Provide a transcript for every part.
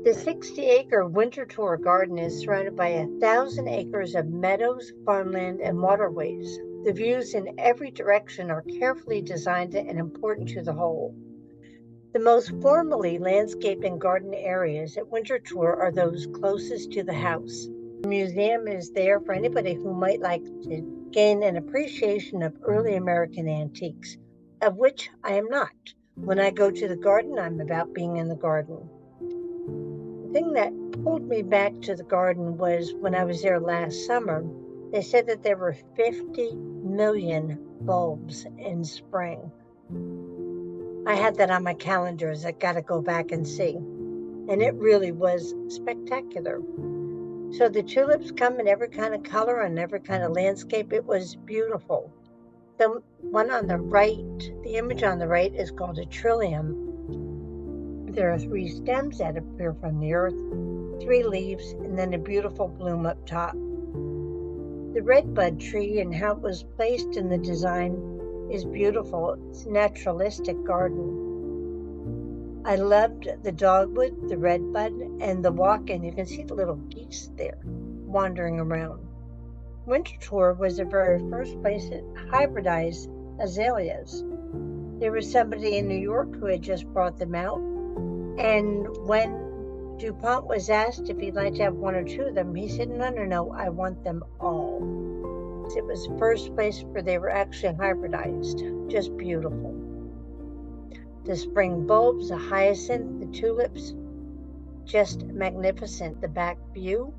The 60-acre Winterthur garden is surrounded by 1,000 acres of meadows, farmland, and waterways. The views in every direction are carefully designed and important to the whole. The most formally landscaped and garden areas at Winterthur are those closest to the house. The museum is there for anybody who might like to gain an appreciation of early American antiques, of which I am not. When I go to the garden, I'm about being in the garden. The thing that pulled me back to the garden was when I was there last summer, they said that there were 50 million bulbs in spring. I had that on my calendar as I got to go back and see. And it really was spectacular. So the tulips come in every kind of color and every kind of landscape. It was beautiful. The one on the right, the image on the right is called a trillium. There are 3 stems that appear from the earth, 3 leaves, and then a beautiful bloom up top. The redbud tree and how it was placed in the design is beautiful. It's a naturalistic garden. I loved the dogwood, the redbud, and the walk-in. You can see the little geese there wandering around. Winterthur was the very first place that hybridized azaleas. There was somebody in New York who had just brought them out. And when DuPont was asked if he'd like to have 1 or 2 of them, he said, no, I want them all. It was the first place where they were actually hybridized. Just beautiful. The spring bulbs, the hyacinth, the tulips, just magnificent. The back view,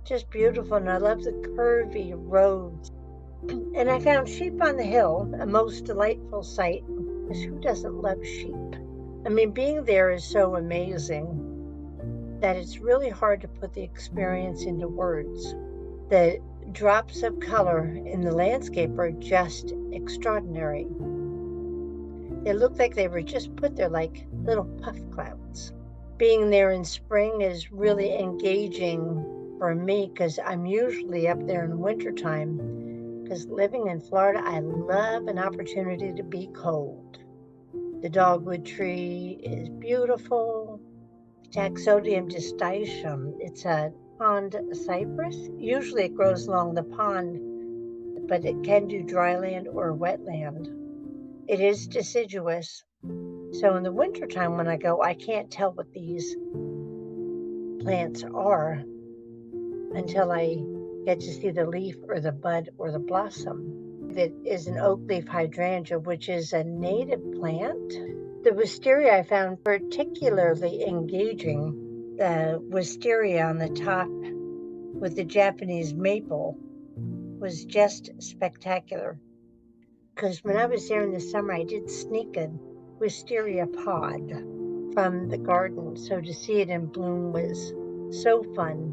just beautiful. And I love the curvy roads. And I found sheep on the hill, a most delightful sight, because who doesn't love sheep? I mean, being there is so amazing that it's really hard to put the experience into words. The drops of color in the landscape are just extraordinary. They look like they were just put there like little puff clouds. Being there in spring is really engaging for me because I'm usually up there in wintertime, because living in Florida, I love an opportunity to be cold. The dogwood tree is beautiful. Taxodium distichum, it's a pond cypress. Usually it grows along the pond, but it can do dryland or wetland. It is deciduous. So in the wintertime when I go, I can't tell what these plants are until I get to see the leaf or the bud or the blossom. It is an oak leaf hydrangea, which is a native plant. The wisteria I found particularly engaging. The wisteria on the top with the Japanese maple was just spectacular. Because when I was there in the summer, I did sneak a wisteria pod from the garden. So to see it in bloom was so fun.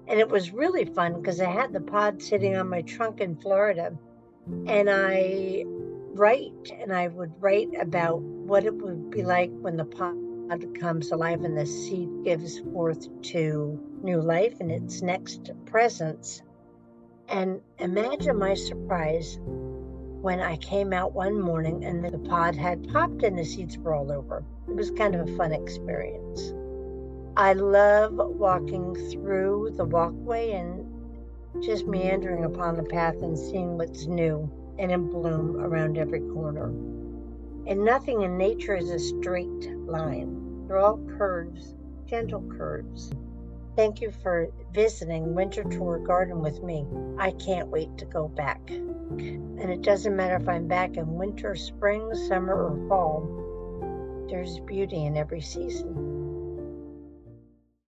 And it was really fun because I had the pod sitting on my trunk in Florida. And I would write about what it would be like when the pod comes alive and the seed gives forth to new life in its next presence. And imagine my surprise when I came out one morning and the pod had popped and the seeds were all over. It was kind of a fun experience. I love walking through the walkway and just meandering upon the path and seeing what's new and in bloom around every corner. And nothing in nature is a straight line. They're all curves, gentle curves. Thank you for visiting Winterthur Garden with me. I can't wait to go back. And it doesn't matter if I'm back in winter, spring, summer, or fall. There's beauty in every season.